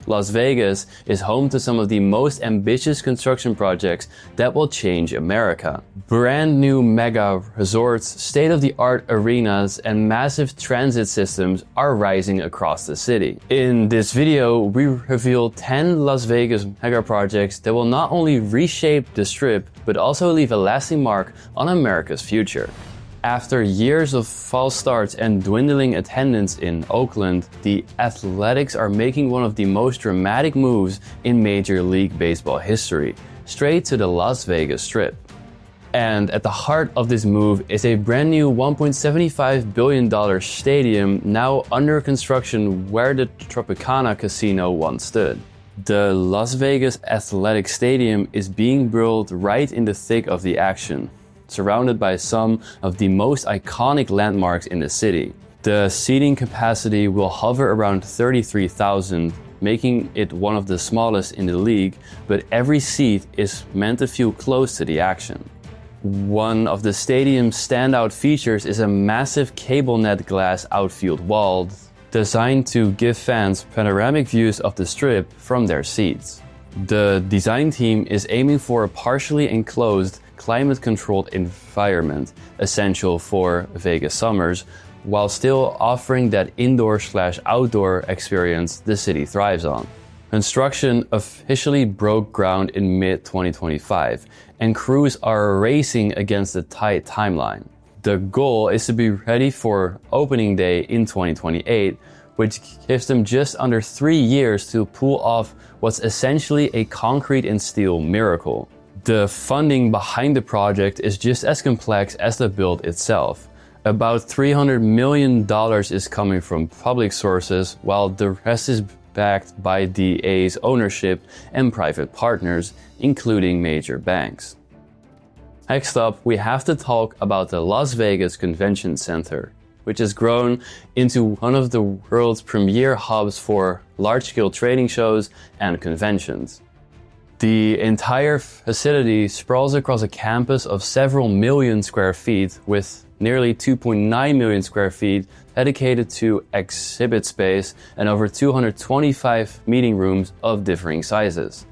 Las Vegas is home to some of the most ambitious construction projects that will change America. Brand new mega resorts, state-of-the-art arenas, and massive transit systems are rising across the city. In this video, we reveal 10 Las Vegas mega projects that will not only reshape the Strip, but also leave a lasting mark on America's future. After years of false starts and dwindling attendance in Oakland, the Athletics are making one of the most dramatic moves in Major League Baseball history, straight to the Las Vegas Strip. And at the heart of this move is a brand new $1.75 billion stadium now under construction where the Tropicana Casino once stood. The Las Vegas Athletic Stadium is being built right in the thick of the action, surrounded by some of the most iconic landmarks in the city. The seating capacity will hover around 33,000, making it one of the smallest in the league, but every seat is meant to feel close to the action. One of the stadium's standout features is a massive cable net glass outfield wall designed to give fans panoramic views of the Strip from their seats. The design team is aiming for a partially enclosed, climate-controlled environment essential for Vegas summers, while still offering that indoor/outdoor experience the city thrives on. Construction officially broke ground in mid-2025, and crews are racing against a tight timeline. The goal is to be ready for opening day in 2028, which gives them just under 3 years to pull off what's essentially a concrete and steel miracle. The funding behind the project is just as complex as the build itself. About $300 million is coming from public sources, while the rest is backed by the A's ownership and private partners, including major banks. Next up, we have to talk about the Las Vegas Convention Center, which has grown into one of the world's premier hubs for large-scale trading shows and conventions. The entire facility sprawls across a campus of several million square feet, with nearly 2.9 million square feet dedicated to exhibit space and over 225 meeting rooms of differing sizes.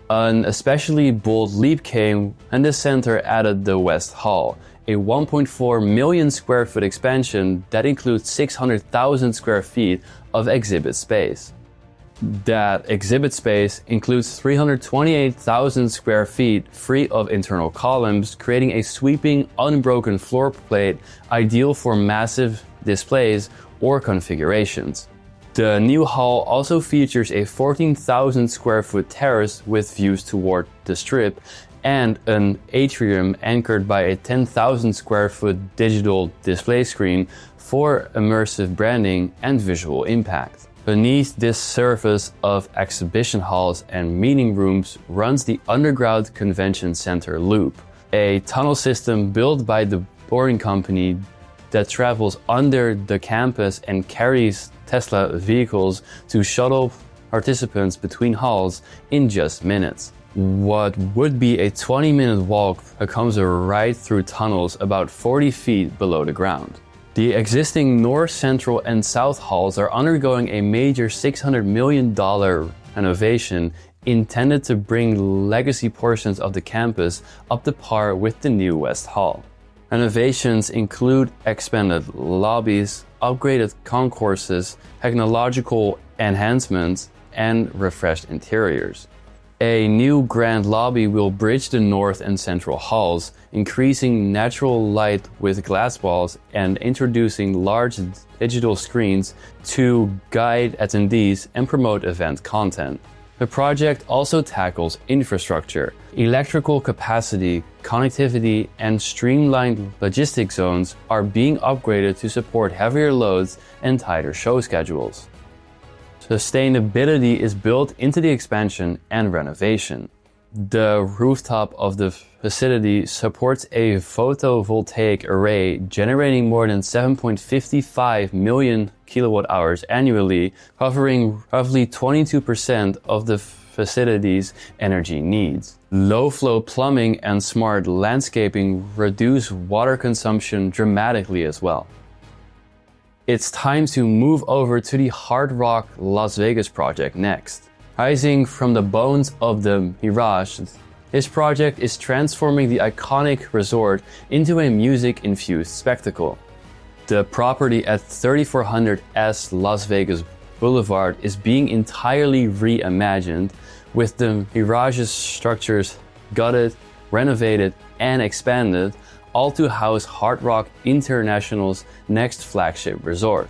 An especially bold leap came when the center added the West Hall, a 1.4 million square foot expansion that includes 600,000 square feet of exhibit space. That exhibit space includes 328,000 square feet free of internal columns, creating a sweeping, unbroken floor plate ideal for massive displays or configurations. The new hall also features a 14,000 square foot terrace with views toward the Strip and an atrium anchored by a 10,000 square foot digital display screen for immersive branding and visual impact. Beneath this surface of exhibition halls and meeting rooms runs the underground convention center loop, a tunnel system built by the Boring Company that travels under the campus and carries Tesla vehicles to shuttle participants between halls in just minutes. What would be a 20-minute walk becomes a ride through tunnels about 40 feet below the ground. The existing North, Central, and South halls are undergoing a major $600 million renovation intended to bring legacy portions of the campus up to par with the new West Hall. Renovations include expanded lobbies, upgraded concourses, technological enhancements, and refreshed interiors. A new grand lobby will bridge the North and Central halls, increasing natural light with glass walls and introducing large digital screens to guide attendees and promote event content. The project also tackles infrastructure, electrical capacity, connectivity, and streamlined logistic zones are being upgraded to support heavier loads and tighter show schedules. Sustainability is built into the expansion and renovation. The rooftop of the facility supports a photovoltaic array generating more than 7.55 million kilowatt hours annually, covering roughly 22% of the facility's energy needs. Low-flow plumbing and smart landscaping reduce water consumption dramatically as well. It's time to move over to the Hard Rock Las Vegas project next. Rising from the bones of the Mirage, this project is transforming the iconic resort into a music-infused spectacle. The property at 3400 S Las Vegas Boulevard is being entirely reimagined, with the Mirage's structures gutted, renovated, and expanded, all to house Hard Rock International's next flagship resort.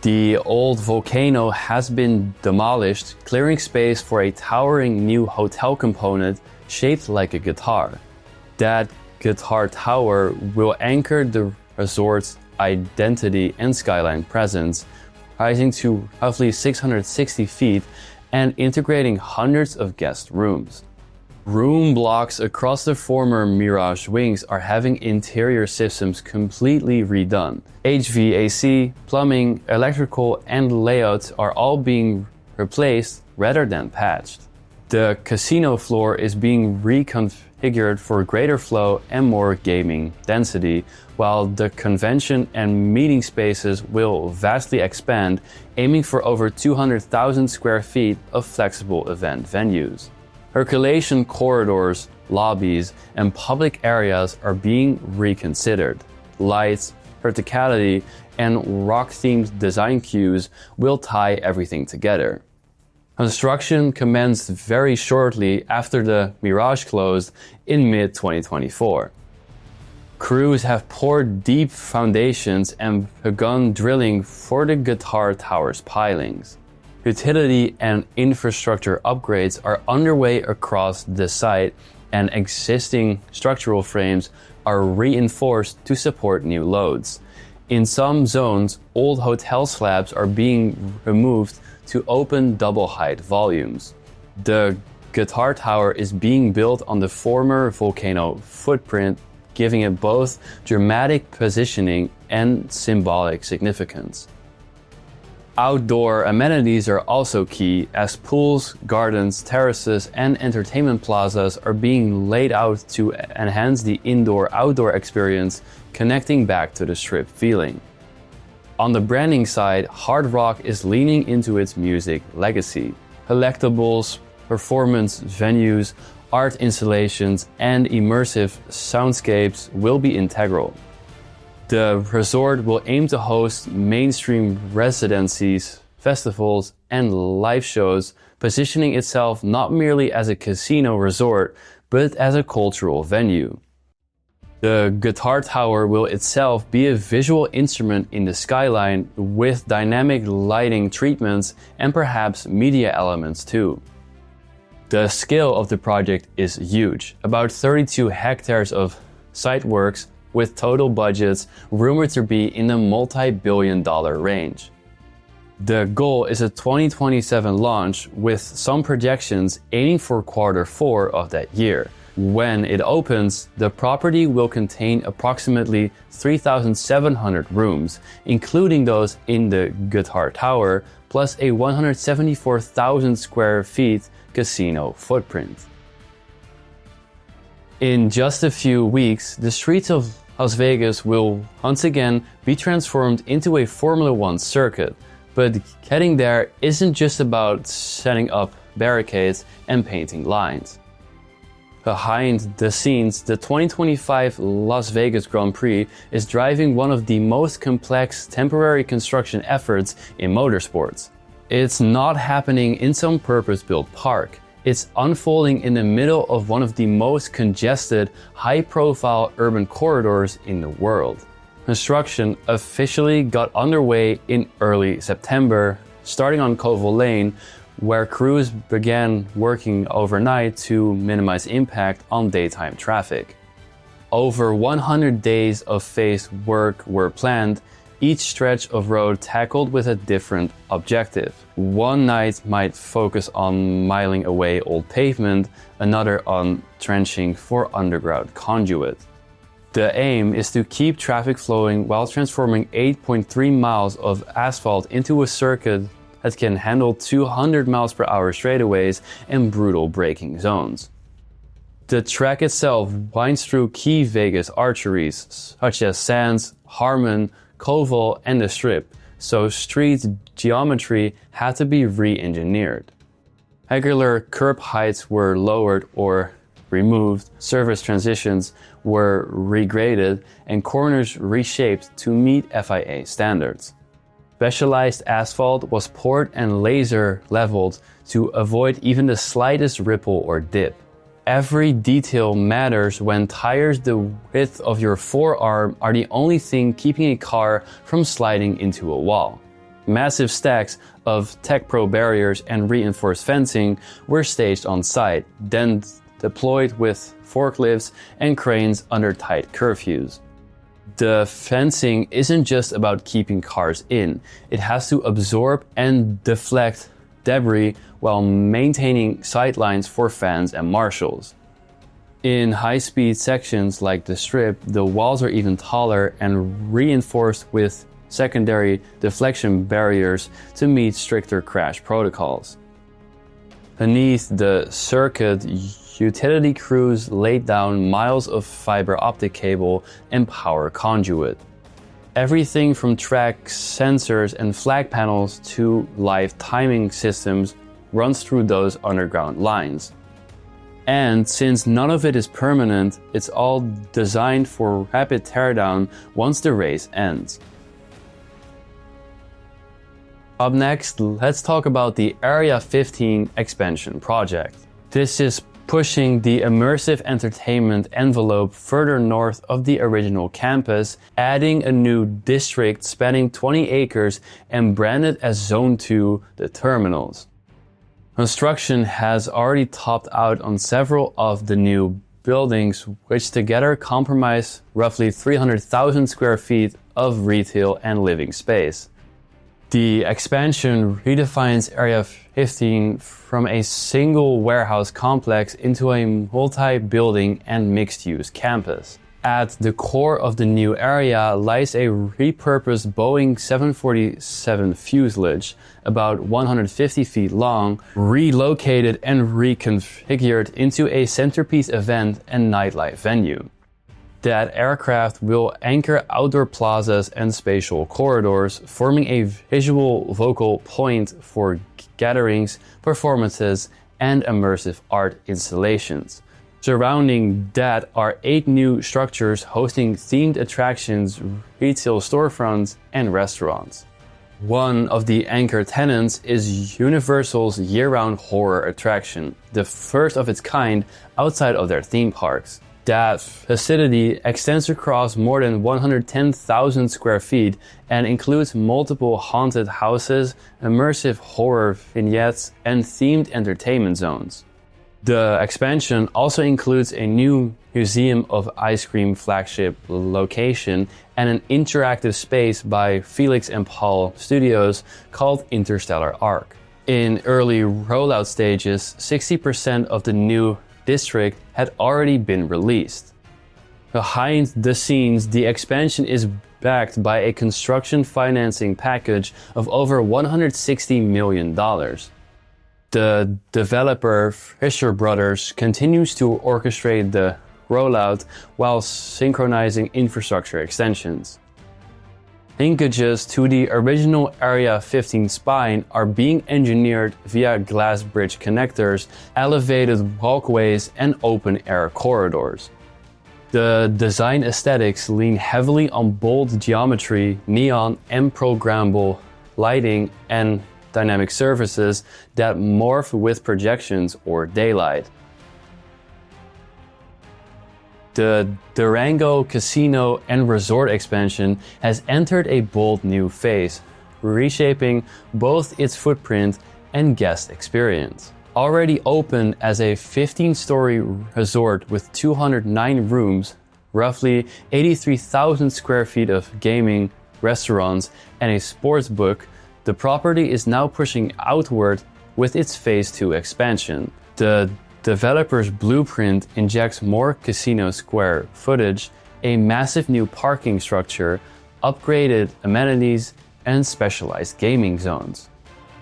The old volcano has been demolished, clearing space for a towering new hotel component shaped like a guitar. That guitar tower will anchor the resort's identity and skyline presence, rising to roughly 660 feet and integrating hundreds of guest rooms. Room blocks across the former Mirage wings are having interior systems completely redone. HVAC, plumbing, electrical, and layouts are all being replaced rather than patched. The casino floor is being reconfigured for greater flow and more gaming density, while the convention and meeting spaces will vastly expand, aiming for over 200,000 square feet of flexible event venues. Circulation corridors, lobbies, and public areas are being reconsidered. Lights, verticality, and rock-themed design cues will tie everything together. Construction commenced very shortly after the Mirage closed in mid-2024. Crews have poured deep foundations and begun drilling for the guitar tower's pilings. Utility and infrastructure upgrades are underway across the site, and existing structural frames are reinforced to support new loads. In some zones, old hotel slabs are being removed to open double-height volumes. The guitar tower is being built on the former volcano footprint, giving it both dramatic positioning and symbolic significance. Outdoor amenities are also key, as pools, gardens, terraces, and entertainment plazas are being laid out to enhance the indoor-outdoor experience, connecting back to the Strip feeling. On the branding side, Hard Rock is leaning into its music legacy. Collectibles, performance venues, art installations, and immersive soundscapes will be integral. The resort will aim to host mainstream residencies, festivals, and live shows, positioning itself not merely as a casino resort, but as a cultural venue. The guitar tower will itself be a visual instrument in the skyline, with dynamic lighting treatments and perhaps media elements too. The scale of the project is huge, about 32 hectares of site works, with total budgets rumored to be in the multi-billion-dollar range. The goal is a 2027 launch, with some projections aiming for Q4 of that year. When it opens, the property will contain approximately 3,700 rooms, including those in the guitar tower, plus a 174,000 square feet casino footprint. In just a few weeks, the streets of Las Vegas will once again be transformed into a Formula One circuit, but getting there isn't just about setting up barricades and painting lines. Behind the scenes, the 2025 Las Vegas Grand Prix is driving one of the most complex temporary construction efforts in motorsports. It's not happening in some purpose-built park. It's unfolding in the middle of one of the most congested, high-profile urban corridors in the world. Construction officially got underway in early September, starting on Koval Lane, where crews began working overnight to minimize impact on daytime traffic. Over 100 days of phased work were planned, each stretch of road tackled with a different objective. One night might focus on miling away old pavement, another on trenching for underground conduit. The aim is to keep traffic flowing while transforming 8.3 miles of asphalt into a circuit that can handle 200 miles per hour straightaways and brutal braking zones. The track itself winds through key Vegas arteries, such as Sands, Harmon, Koval, and the Strip, so street geometry had to be re-engineered. Regular curb heights were lowered or removed, surface transitions were regraded, and corners reshaped to meet FIA standards. Specialized asphalt was poured and laser leveled to avoid even the slightest ripple or dip. Every detail matters when tires the width of your forearm are the only thing keeping a car from sliding into a wall. Massive stacks of Tech Pro barriers and reinforced fencing were staged on site, then deployed with forklifts and cranes under tight curfews. The fencing isn't just about keeping cars in, it has to absorb and deflect debris while maintaining sightlines for fans and marshals. In high-speed sections like the Strip, the walls are even taller and reinforced with secondary deflection barriers to meet stricter crash protocols. Beneath the circuit, utility crews laid down miles of fiber optic cable and power conduit. Everything from track sensors and flag panels to live timing systems runs through those underground lines. And since none of it is permanent, it's all designed for rapid teardown once the race ends. Up next, let's talk about the AREA15 expansion project. This is pushing the immersive entertainment envelope further north of the original campus, adding a new district spanning 20 acres and branded as Zone 2, the terminals. Construction has already topped out on several of the new buildings, which together comprise roughly 300,000 square feet of retail and living space. The expansion redefines Area 15 from a single warehouse complex into a multi-building and mixed-use campus. At the core of the new area lies a repurposed Boeing 747 fuselage, about 150 feet long, relocated and reconfigured into a centerpiece event and nightlife venue. That aircraft will anchor outdoor plazas and spatial corridors, forming a visual focal point for gatherings, performances, and immersive art installations. Surrounding that are 8 new structures hosting themed attractions, retail storefronts, and restaurants. One of the anchor tenants is Universal's year-round horror attraction, the first of its kind outside of their theme parks. That facility extends across more than 110,000 square feet and includes multiple haunted houses, immersive horror vignettes, and themed entertainment zones. The expansion also includes a new Museum of Ice Cream flagship location and an interactive space by Felix and Paul Studios called Interstellar Arc. In early rollout stages, 60% of the new district had already been released. Behind the scenes, the expansion is backed by a construction financing package of over $160 million. The developer, Fisher Brothers, continues to orchestrate the rollout while synchronizing infrastructure extensions. Linkages to the original Area 15 spine are being engineered via glass bridge connectors, elevated walkways, and open-air corridors. The design aesthetics lean heavily on bold geometry, neon, and programmable lighting, and dynamic surfaces that morph with projections or daylight. The Durango casino and resort expansion has entered a bold new phase, reshaping both its footprint and guest experience. Already open as a 15-story resort with 209 rooms, roughly 83,000 square feet of gaming, restaurants, and a sports book, the property is now pushing outward with its Phase 2 expansion. The developer's blueprint injects more casino square footage, a massive new parking structure, upgraded amenities, and specialized gaming zones.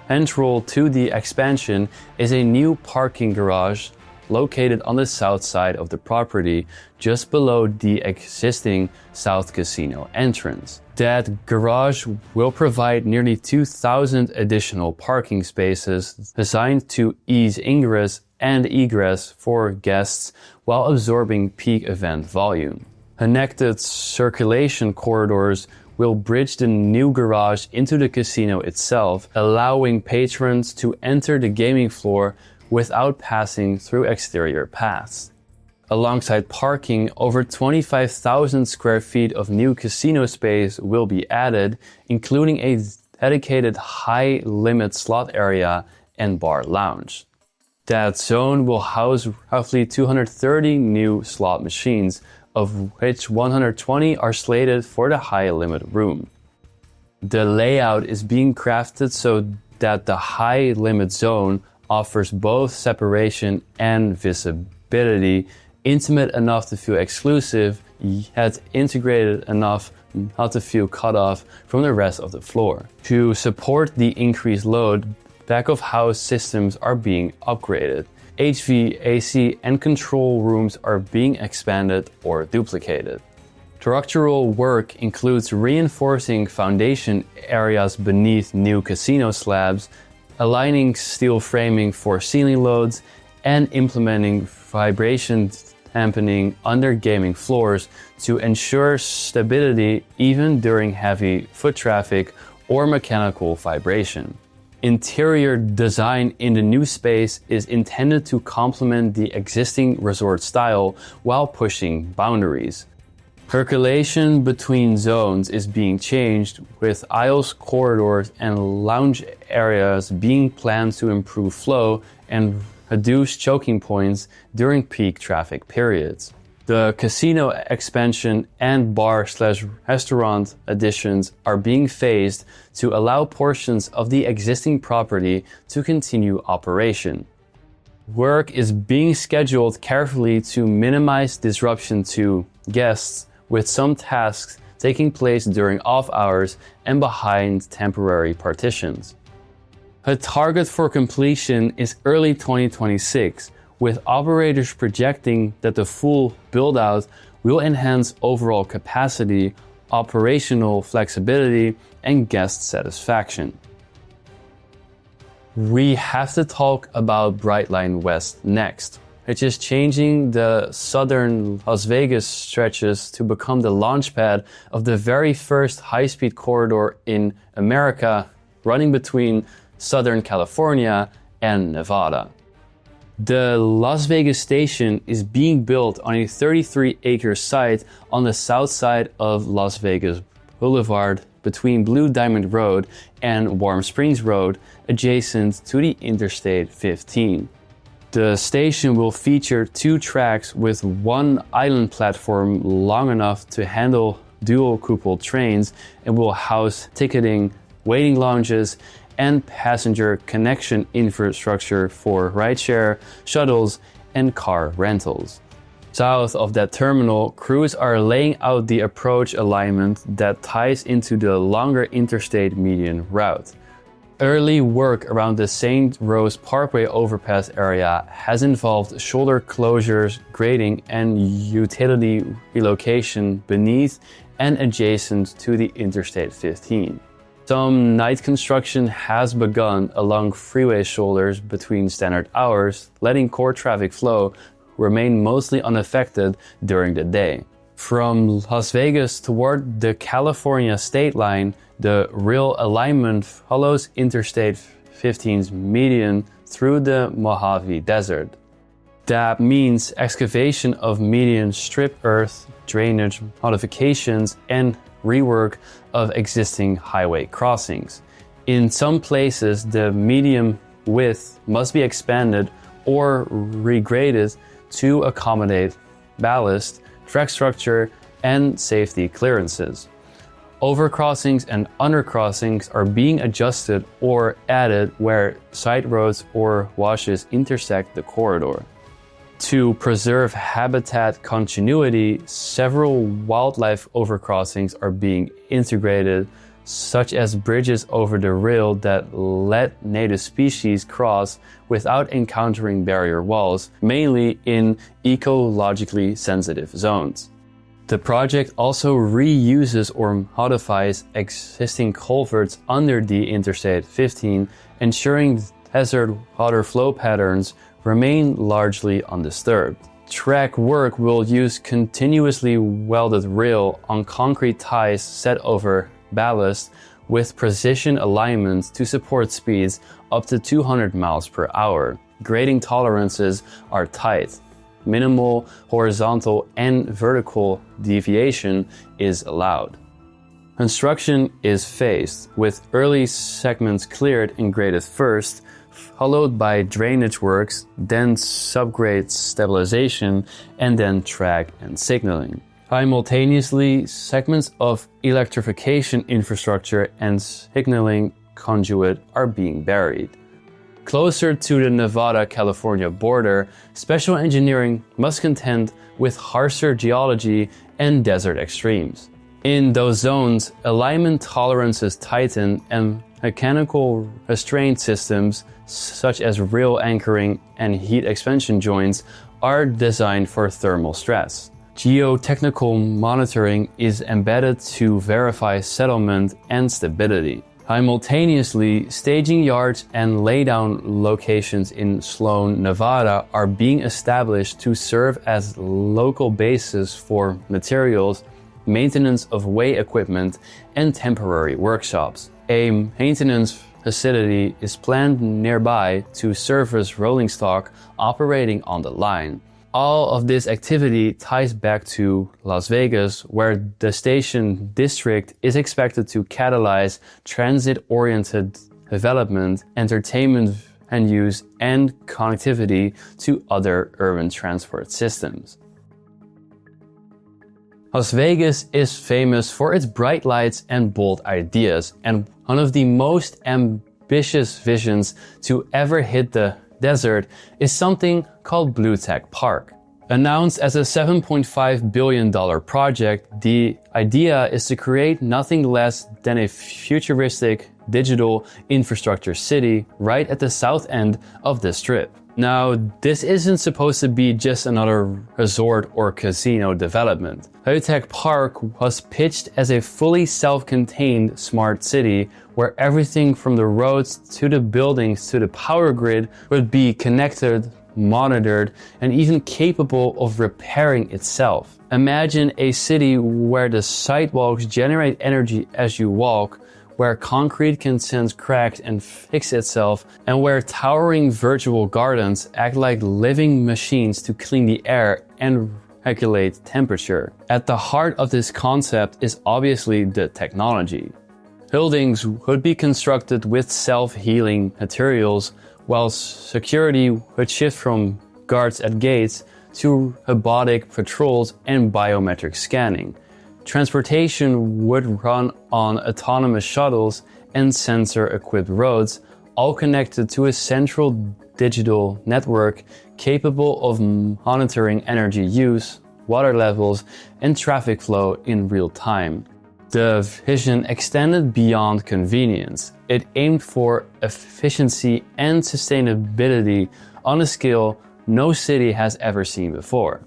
Central to the expansion is a new parking garage located on the south side of the property, just below the existing South Casino entrance. That garage will provide nearly 2,000 additional parking spaces designed to ease ingress and egress for guests while absorbing peak event volume. Connected circulation corridors will bridge the new garage into the casino itself, allowing patrons to enter the gaming floor without passing through exterior paths. Alongside parking, over 25,000 square feet of new casino space will be added, including a dedicated high-limit slot area and bar lounge. That zone will house roughly 230 new slot machines, of which 120 are slated for the high-limit room. The layout is being crafted so that the high-limit zone offers both separation and visibility, intimate enough to feel exclusive, yet integrated enough not to feel cut off from the rest of the floor. To support the increased load, back-of-house systems are being upgraded. HVAC and control rooms are being expanded or duplicated. Structural work includes reinforcing foundation areas beneath new casino slabs, aligning steel framing for ceiling loads, and implementing vibration dampening under gaming floors to ensure stability even during heavy foot traffic or mechanical vibration. Interior design in the new space is intended to complement the existing resort style while pushing boundaries. Circulation between zones is being changed, with aisles, corridors, and lounge areas being planned to improve flow and reduce choking points during peak traffic periods. The casino expansion and bar/restaurant additions are being phased to allow portions of the existing property to continue operation. Work is being scheduled carefully to minimize disruption to guests, with some tasks taking place during off hours and behind temporary partitions. A target for completion is early 2026, with operators projecting that the full build-out will enhance overall capacity, operational flexibility, and guest satisfaction. We have to talk about Brightline West next, which is changing the southern Las Vegas stretches to become the launchpad of the very first high-speed corridor in America, running between Southern California and Nevada. The Las Vegas Station is being built on a 33-acre site on the south side of Las Vegas Boulevard between Blue Diamond Road and Warm Springs Road, adjacent to the Interstate 15. The station will feature 2 tracks with 1 island platform long enough to handle dual-cupola trains and will house ticketing, waiting lounges, and passenger connection infrastructure for rideshare, shuttles, and car rentals. South of that terminal, crews are laying out the approach alignment that ties into the longer interstate median route. Early work around the St. Rose Parkway overpass area has involved shoulder closures, grading, and utility relocation beneath and adjacent to the Interstate 15. Some night construction has begun along freeway shoulders between standard hours, letting core traffic flow remain mostly unaffected during the day. From Las Vegas toward the California state line, the rail alignment follows Interstate 15's median through the Mojave Desert. That means excavation of median strip earth, drainage modifications, and rework of existing highway crossings. In some places, the median width must be expanded or regraded to accommodate ballast, track structure, and safety clearances. Overcrossings and undercrossings are being adjusted or added where side roads or washes intersect the corridor. To preserve habitat continuity, several wildlife overcrossings are being integrated, such as bridges over the rail that let native species cross without encountering barrier walls, mainly in ecologically sensitive zones. The project also reuses or modifies existing culverts under the Interstate 15, ensuring desert water flow patterns remain largely undisturbed. Track work will use continuously welded rail on concrete ties set over ballast with precision alignments to support speeds up to 200 miles per hour. Grading tolerances are tight. Minimal horizontal and vertical deviation is allowed. Construction is phased, with early segments cleared and graded first, followed by drainage works, then subgrade stabilization, and then track and signaling. Simultaneously, segments of electrification infrastructure and signaling conduit are being buried. Closer to the Nevada-California border, special engineering must contend with harsher geology and desert extremes. In those zones, alignment tolerances tighten and mechanical restraint systems, such as rail anchoring and heat expansion joints, are designed for thermal stress. Geotechnical monitoring is embedded to verify settlement and stability. Simultaneously, staging yards and laydown locations in Sloan, Nevada are being established to serve as local bases for materials, maintenance of way equipment, and temporary workshops. A maintenance facility is planned nearby to service rolling stock operating on the line. All of this activity ties back to Las Vegas, where the Station District is expected to catalyze transit-oriented development, entertainment venues, and connectivity to other urban transport systems. Las Vegas is famous for its bright lights and bold ideas, and one of the most ambitious visions to ever hit the desert is something called Bleutech Park. Announced as a $7.5 billion project, the idea is to create nothing less than a futuristic digital infrastructure city right at the south end of the Strip. Now, this isn't supposed to be just another resort or casino development. Bleutech Park was pitched as a fully self-contained smart city where everything from the roads to the buildings to the power grid would be connected, monitored, and even capable of repairing itself. Imagine a city where the sidewalks generate energy as you walk, where concrete can sense cracks and fix itself, and where towering virtual gardens act like living machines to clean the air and regulate temperature. At the heart of this concept is obviously the technology. Buildings would be constructed with self-healing materials, while security would shift from guards at gates to robotic patrols and biometric scanning. Transportation would run on autonomous shuttles and sensor-equipped roads, all connected to a central digital network capable of monitoring energy use, water levels, and traffic flow in real time. The vision extended beyond convenience. It aimed for efficiency and sustainability on a scale no city has ever seen before.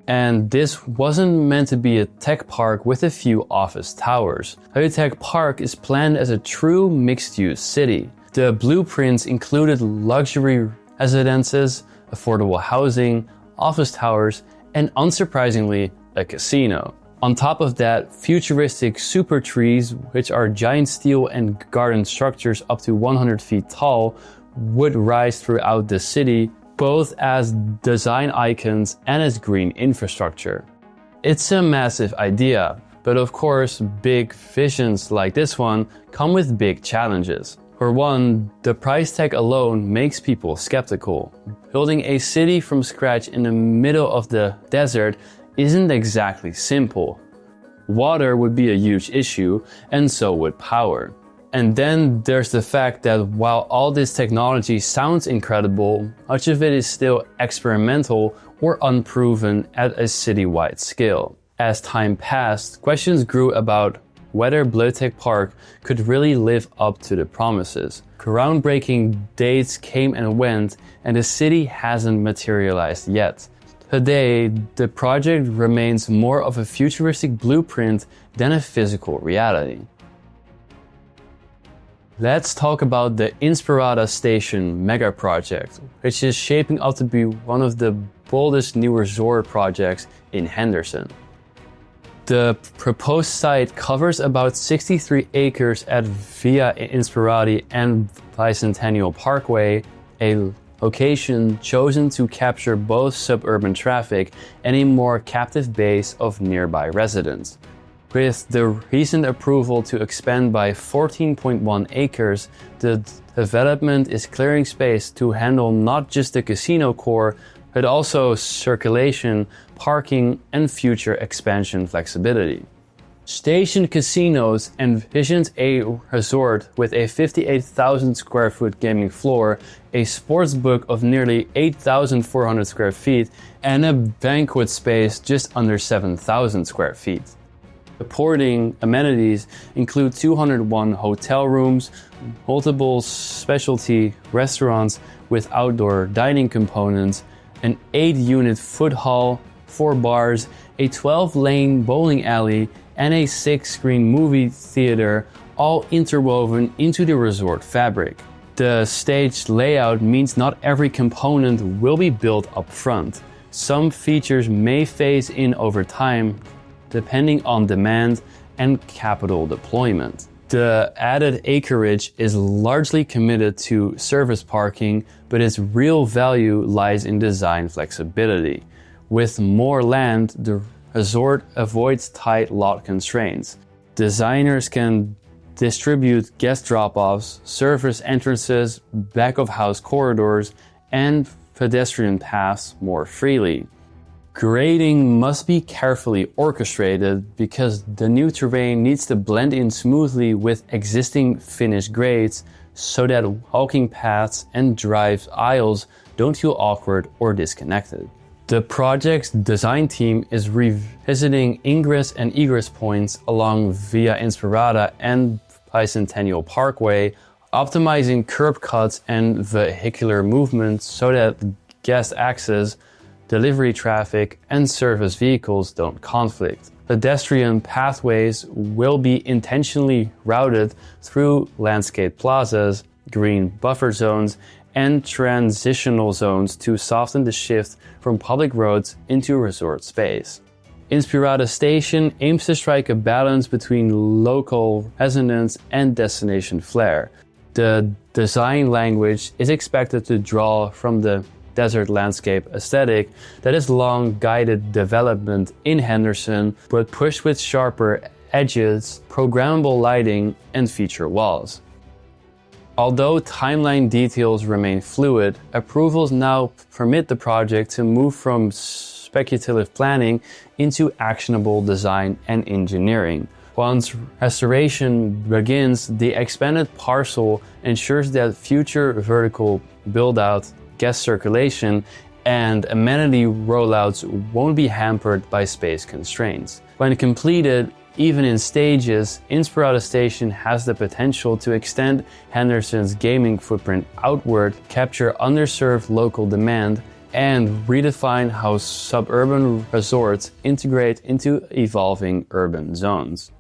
And this wasn't meant to be a tech park with a few office towers. Bleutech Park is planned as a true mixed-use city. The blueprints included luxury residences, affordable housing, office towers, and unsurprisingly, a casino. On top of that, futuristic super trees, which are giant steel and garden structures up to 100 feet tall, would rise throughout the city, both as design icons and as green infrastructure. It's a massive idea, but of course, big visions like this one come with big challenges. For one, the price tag alone makes people skeptical. Building a city from scratch in the middle of the desert isn't exactly simple. Water would be a huge issue, and so would power. And then there's the fact that while all this technology sounds incredible, much of it is still experimental or unproven at a citywide scale. As time passed, questions grew about whether Bleutech Park could really live up to the promises. Groundbreaking dates came and went, and the city hasn't materialized yet. Today, the project remains more of a futuristic blueprint than a physical reality. Let's talk about the Inspirada Station Megaproject, which is shaping up to be one of the boldest new resort projects in Henderson. The proposed site covers about 63 acres at Via Inspirada and Bicentennial Parkway, a location chosen to capture both suburban traffic and a more captive base of nearby residents. With the recent approval to expand by 14.1 acres, the development is clearing space to handle not just the casino core, but also circulation, parking, and future expansion flexibility. Station Casinos envisions a resort with a 58,000 square foot gaming floor, a sports book of nearly 8,400 square feet, and a banquet space just under 7,000 square feet. Supporting amenities include 201 hotel rooms, multiple specialty restaurants with outdoor dining components, an 8-unit food hall, 4 bars, a 12-lane bowling alley, and a 6-screen movie theater, all interwoven into the resort fabric. The staged layout means not every component will be built up front. Some features may phase in over time, depending on demand and capital deployment. The added acreage is largely committed to surface parking, but its real value lies in design flexibility. With more land, the resort avoids tight lot constraints. Designers can distribute guest drop-offs, surface entrances, back-of-house corridors, and pedestrian paths more freely. Grading must be carefully orchestrated because the new terrain needs to blend in smoothly with existing finished grades so that walking paths and drive aisles don't feel awkward or disconnected. The project's design team is revisiting ingress and egress points along Via Inspirada and Bicentennial Parkway, optimizing curb cuts and vehicular movement so that guest access, delivery traffic, and service vehicles don't conflict. Pedestrian pathways will be intentionally routed through landscape plazas, green buffer zones, and transitional zones to soften the shift from public roads into resort space. Inspirada Station aims to strike a balance between local resonance and destination flair. The design language is expected to draw from the desert landscape aesthetic that has long guided development in Henderson, but pushed with sharper edges, programmable lighting, and feature walls. Although timeline details remain fluid, approvals now permit the project to move from speculative planning into actionable design and engineering. Once restoration begins, the expanded parcel ensures that future vertical build-out, guest circulation, and amenity rollouts won't be hampered by space constraints. When completed, even in stages, Inspirada Station has the potential to extend Henderson's gaming footprint outward, capture underserved local demand, and redefine how suburban resorts integrate into evolving urban zones.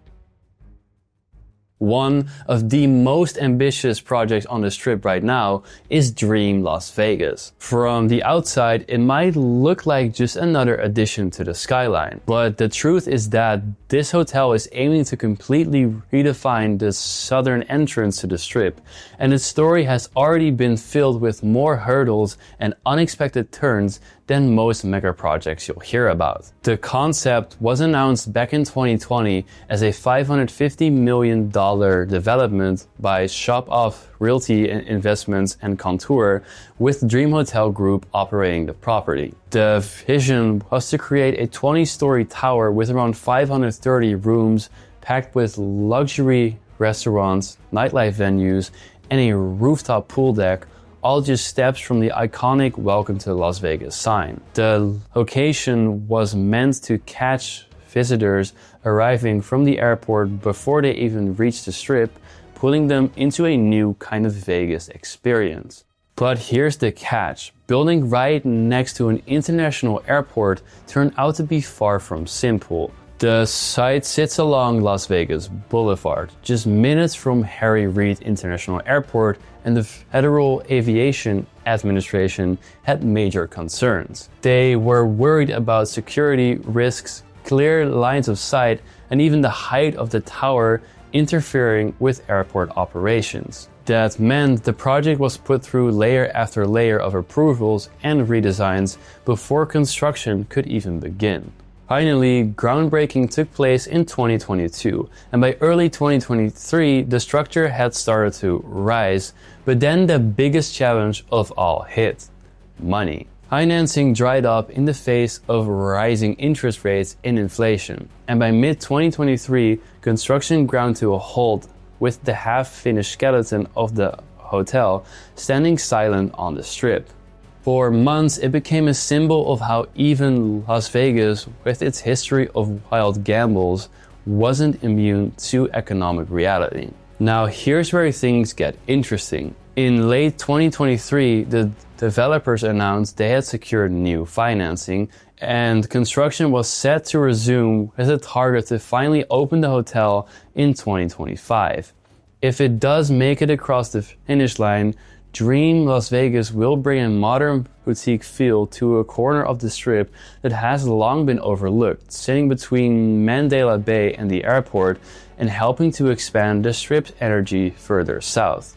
One of the most ambitious projects on the Strip right now is Dream Las Vegas. From the outside, it might look like just another addition to the skyline, but the truth is that this hotel is aiming to completely redefine the southern entrance to the Strip, and its story has already been filled with more hurdles and unexpected turns than most mega projects you'll hear about. The concept was announced back in 2020 as a $550 million development by Shop Off Realty Investments and Contour, with Dream Hotel Group operating the property. The vision was to create a 20-story tower with around 530 rooms, packed with luxury restaurants, nightlife venues, and a rooftop pool deck, all just steps from the iconic Welcome to Las Vegas sign. The location was meant to catch visitors arriving from the airport before they even reach the Strip, pulling them into a new kind of Vegas experience. But here's the catch. Building right next to an international airport turned out to be far from simple. The site sits along Las Vegas Boulevard, just minutes from Harry Reid International Airport, and the Federal Aviation Administration had major concerns. They were worried about security risks, clear lines of sight, and even the height of the tower interfering with airport operations. That meant the project was put through layer after layer of approvals and redesigns before construction could even begin. Finally, groundbreaking took place in 2022, and by early 2023, the structure had started to rise, but then the biggest challenge of all hit: money. Financing dried up in the face of rising interest rates and inflation, and by mid-2023, construction ground to a halt with the half-finished skeleton of the hotel standing silent on the strip. For months, it became a symbol of how even Las Vegas, with its history of wild gambles, wasn't immune to economic reality. Now, here's where things get interesting. In late 2023, the developers announced they had secured new financing, and construction was set to resume with a target to finally open the hotel in 2025. If it does make it across the finish line, Dream Las Vegas will bring a modern boutique feel to a corner of the strip that has long been overlooked, sitting between Mandela Bay and the airport and helping to expand the strip's energy further south.